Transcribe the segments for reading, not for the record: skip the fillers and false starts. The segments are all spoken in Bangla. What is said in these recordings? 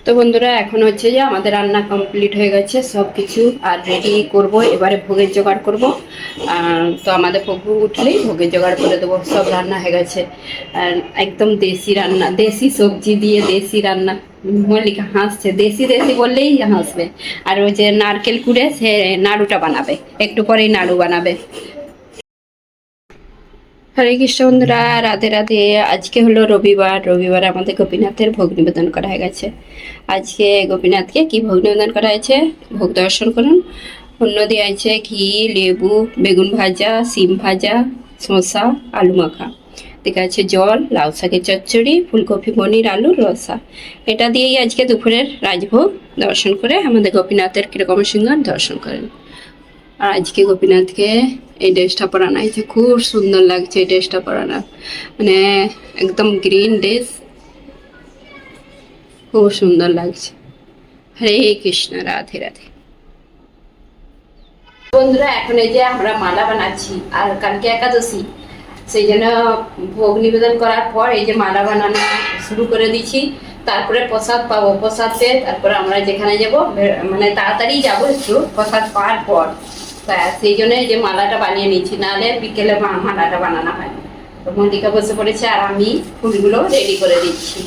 তো বন্ধুরা এখন হচ্ছে যে আমাদের রান্না কমপ্লিট হয়ে গেছে সব কিছু আর রেডি করব। এবারে ভোগের জোগাড় করব। তো আমাদের প্রভু উঠলেই ভোগের জোগাড় করে দেবো। সব রান্না হয়ে গেছে আর একদম দেশি রান্না, দেশি সবজি দিয়ে দেশি রান্না। মল্লিকা হাসছে, দেশি দেশি বললেই হাসবে। আর ওই যে নারকেল কুড়ে সে নাড়ুটা বানাবে, একটু পরেই নাড়ু বানাবে। হরে কৃষ্ণ বন্ধুরা, রাধে রাধে। আজকে হলো রবিবার। রবিবার আমাদের গোপীনাথের ভোগ নিবেদন করা হয়ে গেছে। আজকে গোপীনাথকে কি ভোগ নিবেদন করা হয়েছে ভোগ দর্শন করুন। অন্য দেওয়া আছে ঘি, লেবু, বেগুন ভাজা, সিম ভাজা, শসা, আলু মাখা। দেখা আছে জল, লাউ শাকের চচ্চড়ি, ফুলকপি, পনির, আলুর রসা। এটা দিয়েই আজকে দুপুরের রাজভোগ দর্শন করে আমাদের গোপীনাথের কিরকম সিংহার দর্শন করেন। আর আজকে গোপীনাথকে এই ড্রেসটা পরানো হয়েছে, খুব সুন্দর লাগছে এই ড্রেসটা পরানো। মানে একদম গ্রিন ড্রেস, খুব সুন্দর লাগছে। হরে কৃষ্ণ, রাধে রাধে। বন্ধুরা এখন এই যে আমরা মালা বানাচ্ছি, আর কালকে একাদশী, সেই জন্য ভোগ নিবেদন করার পর এই যে মালা বানানো শুরু করে দিচ্ছি। তারপরে প্রসাদ পাবো, প্রসাদ পেয়ে তারপরে আমরা যেখানে যাব, মানে তাড়াতাড়ি যাবো একটু প্রসাদ পাওয়ার পর। সেই জন্য এই যে মালাটা বানিয়ে নিচ্ছি, নাহলে বিকেলে মালাটা বানানো হয়। তো মন্দিকা বসে পড়েছে আর আমি ফুলগুলো রেডি করে দিচ্ছি।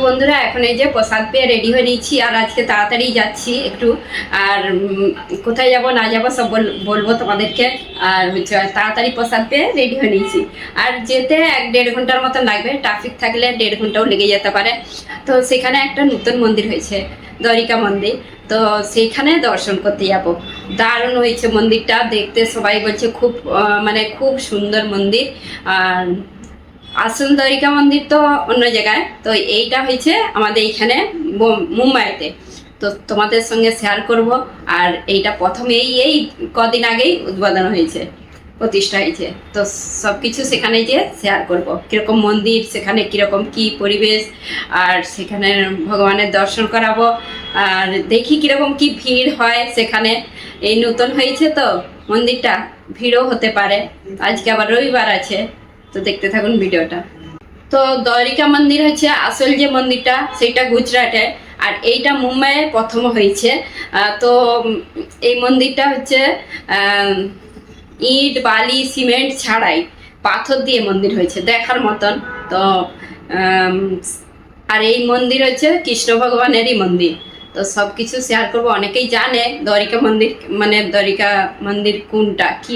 বন্ধুরা এখন এই যে প্রসাদ পেয়ে রেডি হয়ে নিচ্ছি, আর আজকে তাড়াতাড়ি যাচ্ছি একটু। আর কোথায় যাব না যাব সব বলবো তোমাদেরকে। আর তাড়াতাড়ি প্রসাদ পেয়ে রেডি হয়ে নিচ্ছি। আর যেতে 1-1.5 ঘন্টার মতন লাগবে, ট্রাফিক থাকলে 1.5 ঘন্টাও লেগে যেতে পারে। তো সেখানে একটা নতুন মন্দির হয়েছে, দ্বারিকা মন্দির। তো সেইখানে দর্শন করতে যাব। দারুণ হয়েছে মন্দিরটা দেখতে, সবাই বলছে খুব মানে খুব সুন্দর মন্দির। আর আসল দ্বারিকা মন্দির তো অন্য জায়গায়, তো এইটা হয়েছে আমাদের এইখানে মুম্বাইতে। তো তোমাদের সঙ্গে শেয়ার করব। আর এইটা প্রথমে এই কদিন আগেই উদ্বোধন হয়েছে, প্রতিষ্ঠা হয়েছে। তো সব কিছু সেখানে যে শেয়ার করব, কীরকম মন্দির, সেখানে কীরকম কি পরিবেশ, আর সেখানে ভগবানের দর্শন করাবো। আর দেখি কীরকম কি ভিড় হয় সেখানে। এই নতুন হয়েছে তো মন্দিরটা, ভিড়ও হতে পারে। আজকে আবার রবিবার আছে, তো দেখতে থাকুন ভিডিওটা। তো দ্বারিকা মন্দির হচ্ছে আসল যে মন্দিরটা, সেটা গুজরাটে। আর এইটা মুম্বাইয়ে প্রথম হয়েছে। তো এই মন্দিরটা হচ্ছে ইট, বালি, সিমেন্ট ছাড়াই পাথর দিয়ে মন্দির হয়েছে, দেখার মতন। তো আর এই মন্দির হচ্ছে কৃষ্ণ ভগবানেরই মন্দির। তো সব কিছু শেয়ার করবো। অনেকেই জানে দ্বারিকা মন্দির, মানে দ্বারিকা মন্দির কোনটা কি,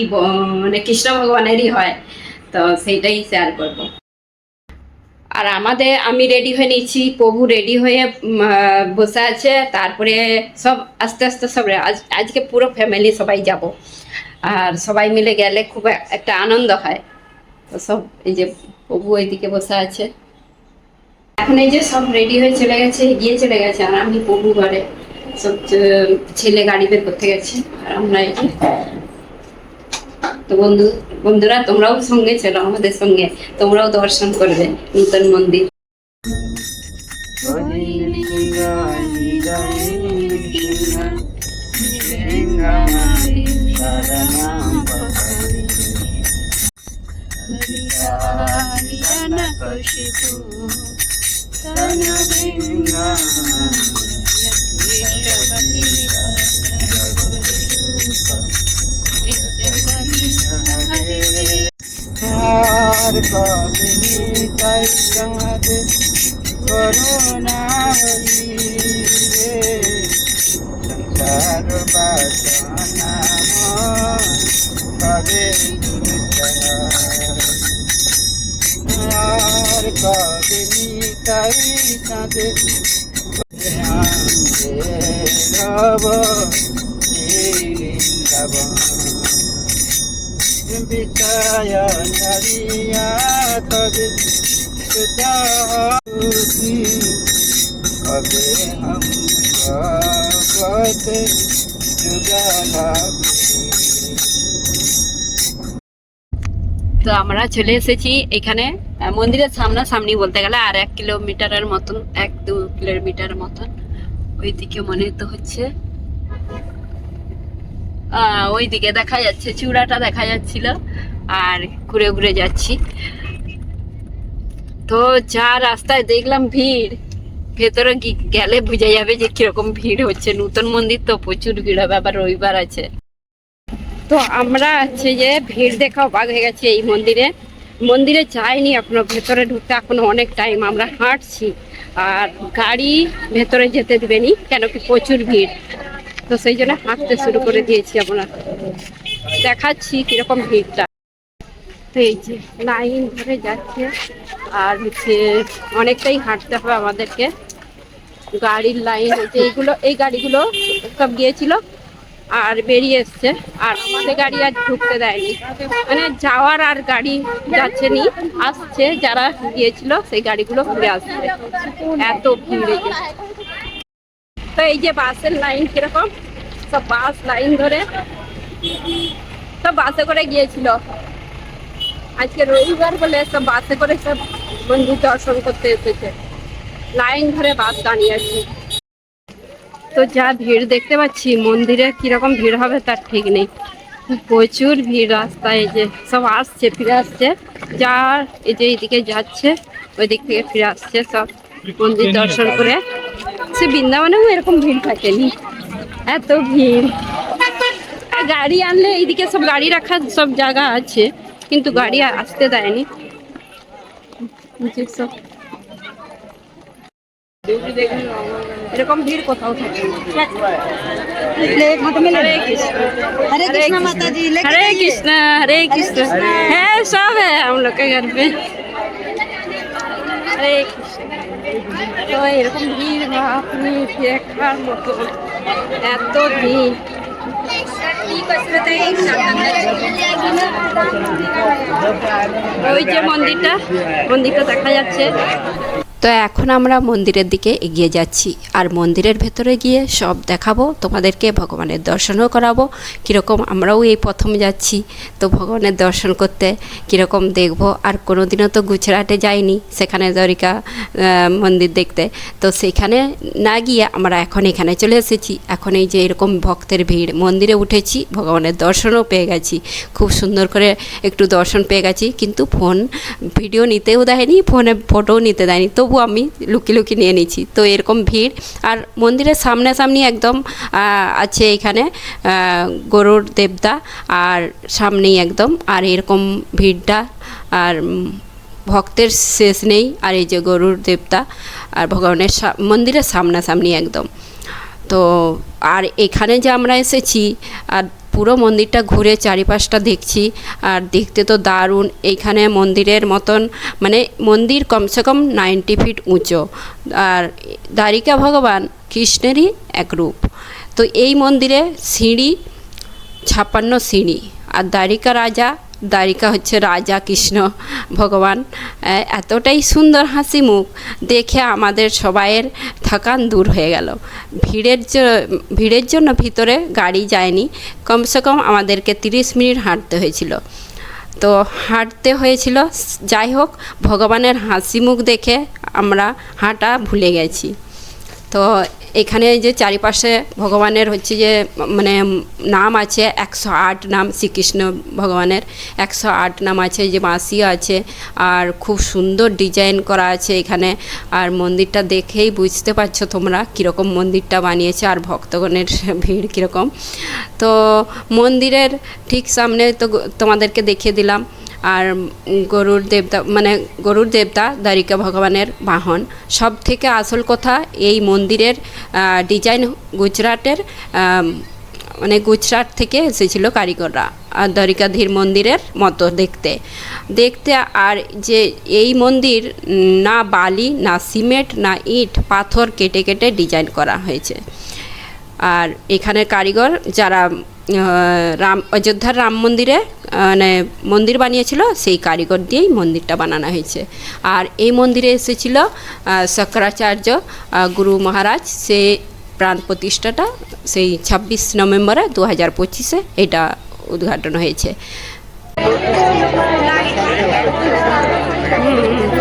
মানে কৃষ্ণ ভগবানেরই হয়। তো সেইটাই শেয়ার করব। আর আমি রেডি হয়ে নিচ্ছি, প্রভু রেডি হয়ে বসে আছে। তারপরে সব আস্তে আস্তে সব আজকে পুরো ফ্যামিলি সবাই যাব। আর সবাই মিলে গেলে খুব একটা আনন্দ হয়। তো সব এই যে প্রভু এইদিকে বসে আছে। এখন এই যে সব রেডি হয়ে চলে গেছে, এগিয়ে চলে গেছে। আর আমি প্রভু ঘরে সব ছেলে গাড়ি বের করতে গেছি। আর আমরা এই যে, তো বন্ধুরা তোমরাও সঙ্গে চলো আমাদের সঙ্গে, তোমরাও দর্শন করবে নূতন মন্দির। তো আমরা চলে এসেছি এখানে মন্দিরের সামনাসামনি বলতে গেলে, আর 1 কিলোমিটারের মতন, 1-2 কিলোমিটার মতন ওইদিকে মনে তো হচ্ছে। ওইদিকে দেখা যাচ্ছে, চূড়াটা দেখা যাচ্ছিল, আর ঘুরে ঘুরে যাচ্ছি। তো যা রাস্তায় দেখলাম ভিড়, ভেতরে গেলে বোঝা যাবে যে কিরকম ভিড় হচ্ছে। নতুন মন্দির তো প্রচুর ভিড় হবে, আবার রবিবার আছে। তো আমরা হচ্ছে যে ভিড় দেখা অবাক হয়ে গেছে এই মন্দিরে যাইনি এখনো, ভেতরে ঢুকতে এখনো অনেক টাইম। আমরা হাঁটছি, আর গাড়ি ভেতরে যেতে দেবেনি, কেন কি প্রচুর ভিড়। তো সেই জন্য হাঁটতে শুরু করে দিয়েছি। আমরা দেখাচ্ছি কিরকম ভিড়টা। তো এই যে লাইন ধরে যাচ্ছে, আর হচ্ছে অনেকটাই হাঁটতে হবে আমাদেরকে। গাড়ির লাইন হচ্ছে এইগুলো, এই গাড়িগুলো সব গিয়েছিল আর বেরিয়ে এসছে, আর আমাদের গাড়ি আর ঢুকতে দেয়নি। মানে যাওয়ার আর গাড়ি যাচ্ছে নি, আসছে যারা গিয়েছিল সেই গাড়িগুলো ঘুরে আসছে, এত ভিড়। তো এই যে বাসের লাইন কিরকম, সব বাস লাইন ধরে সব বাসে করে গিয়েছিল। আজকে রবিবার বলে সব বাসে করে সব মন্দির দর্শন করতে এসেছে, লাইন ধরে বাস দাঁড়িয়ে আছে। তো যা ভিড় দেখতে পাচ্ছি, মন্দিরে কিরকম ভিড় হবে তার ঠিক নেই, প্রচুর ভিড় রাস্তায়। এই যে সব আসছে, ফিরে আসছে, যার এই যে এইদিকে যাচ্ছে ওই দিক থেকে ফিরে আসছে সব মন্দির দর্শন করে। সে বৃন্দাবনেও এরকম ভিড় থাকেনি, এত ভিড়। গাড়ি আনলে এইদিকে সব গাড়ি রাখার সব জায়গা আছে, কিন্তু গাড়ি আসতে দেয়নি। সব এরকম ভিড় কোথাও থাকে না। हरे कृष्ण माता जी, हरे कृष्ण हरे कृष्ण है, सब है हम लोग के घर पे। हरे कृष्ण। तो এরকম ভিড় আপনি দেখার মতো, এত ভিড়। ওই যে মন্দিরটা দেখা যাচ্ছে। তো এখন আমরা মন্দিরের দিকে এগিয়ে যাচ্ছি, আর মন্দিরের ভেতরে গিয়ে সব দেখাবো তোমাদেরকে, ভগবানের দর্শনও করাবো। কীরকম আমরাও এই প্রথম যাচ্ছি, তো ভগবানের দর্শন করতে কীরকম দেখব। আর কোনোদিনও তো গুজরাটে যাইনি, সেখানে দ্বারিকা মন্দির দেখতে। তো সেখানে না গিয়ে আমরা এখন এখানে চলে এসেছি। এখন এই যে এরকম ভক্তের ভিড়, মন্দিরে উঠেছি, ভগবানের দর্শনও পেয়ে গেছি, খুব সুন্দর করে একটু দর্শন পেয়ে গেছি। কিন্তু ভিডিও নিতেও দেয়নি, ফোনে ফটোও নিতে দেয়নি, তবু আমি লুকি নিয়ে নিচ্ছি। তো এরকম ভিড়, আর মন্দিরের সামনাসামনি একদম আছে এখানে গরুর দেবতা, আর সামনেই একদম, আর এরকম ভিড়টা, আর ভক্তের শেষ নেই। আর এই যে গরুর দেবতা আর ভগবানের মন্দিরের সামনাসামনি একদম। তো আর এখানে যে আমরা এসেছি, আর পুরো মন্দিরটা ঘুরে চারিপাশটা দেখছি, আর দেখতে তো দারুণ। এইখানে মন্দিরের মতন, মানে মন্দির কমসে কম 90 ফিট উঁচু, আর দ্বারিকা ভগবান কৃষ্ণেরই এক রূপ। তো এই মন্দিরে সিঁড়ি 56 সিঁড়ি, আর দ্বারিকা হচ্ছে রাজা কৃষ্ণ ভগবান। এতটাই সুন্দর হাসি মুখ দেখে আমাদের সবাইয়ের থকান দূর হয়ে গেল। ভিড়ের জন্য ভিতরে গাড়ি যায়নি, কমসে কম আমাদেরকে 30 মিনিট হাঁটতে হয়েছিল। তো হাঁটতে হয়েছিল, যাই হোক ভগবানের হাসি মুখ দেখে আমরা হাঁটা ভুলে গেছি। তো এখানে যে চারিপাশে ভগবানের হচ্ছে যে মানে নাম আছে 108 নাম, শ্রীকৃষ্ণ ভগবানের 108 নাম আছে, যে বাঁশি আছে, আর খুব সুন্দর ডিজাইন করা আছে এখানে। আর মন্দিরটা দেখেই বুঝতে পারছো তোমরা কীরকম মন্দিরটা বানিয়েছে, আর ভক্তগণের ভিড় কীরকম। তো মন্দিরের ঠিক সামনে তো তোমাদেরকে দেখিয়ে দিলাম। আর গরুর দেবতা দ্বারিকা ভগবানের বাহন। সব থেকে আসল কথা, এই মন্দিরের ডিজাইন গুজরাট থেকে এসেছিল কারিগররা, আর দ্বারিকাধীর মন্দিরের মতো দেখতে। আর যে এই মন্দির না বালি, না সিমেন্ট, না ইট, পাথর কেটে ডিজাইন করা হয়েছে। আর এখানে কারিগর যারা অযোধ্যার রাম মন্দিরে মানে মন্দির বানিয়েছিল, সেই কারিগর দিয়েই মন্দিরটা বানানো হয়েছে। আর এই মন্দিরে এসেছিল শঙ্করাচার্য গুরু মহারাজ, সে প্রাণ প্রতিষ্ঠাটা সেই 26 নভেম্বরে 2025 এটা উদ্ঘাটন হয়েছে।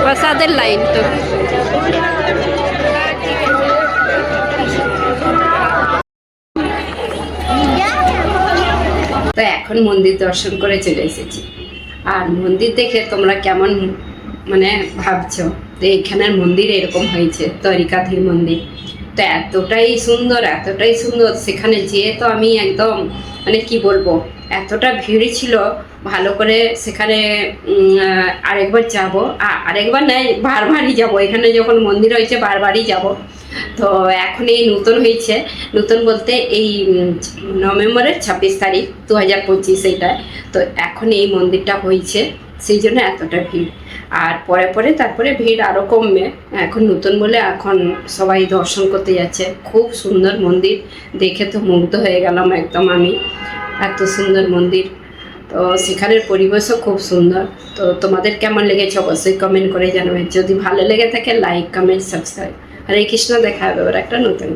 প্রসাদের লাইন তো তো এখন মন্দির দর্শন করে চলে এসেছি। আর মন্দির দেখে তোমরা কেমন মানে ভাবছো যে এখানের মন্দির এরকম হয়েছে, তরিকাথির মন্দির। তো এতটাই সুন্দর, সেখানে যেয়ে তো আমি একদম মানে কি বলবো, এতটা ভিড় ছিল। ভালো করে সেখানে আরেকবার যাব, আরেকবার নয় বারবারই যাব। এখানে যখন মন্দির হয়েছে বারবারই যাব। তো এখন এই নতুন হয়েছে, নতুন বলতে এই নভেম্বরের 26 তারিখ 2025 এইটা। তো এখন এই মন্দিরটা হয়েছে, সেই জন্য এতটা ভিড়। আর পরে পরে তারপরে ভিড় আরও কমবে। এখন নতুন বলে এখন সবাই দর্শন করতে যাচ্ছে। খুব সুন্দর মন্দির, দেখে তো মুগ্ধ হয়ে গেলাম একদম আমি, এত সুন্দর মন্দির। তো সেখানের পরিবেশও খুব সুন্দর। তো তোমাদের কেমন লেগেছে অবশ্যই কমেন্ট করে জানাবে। যদি ভালো লেগে থাকে লাইক, কমেন্ট, সাবস্ক্রাইব। হরে কৃষ্ণ, দেখা হবে আবার একটা নতুন।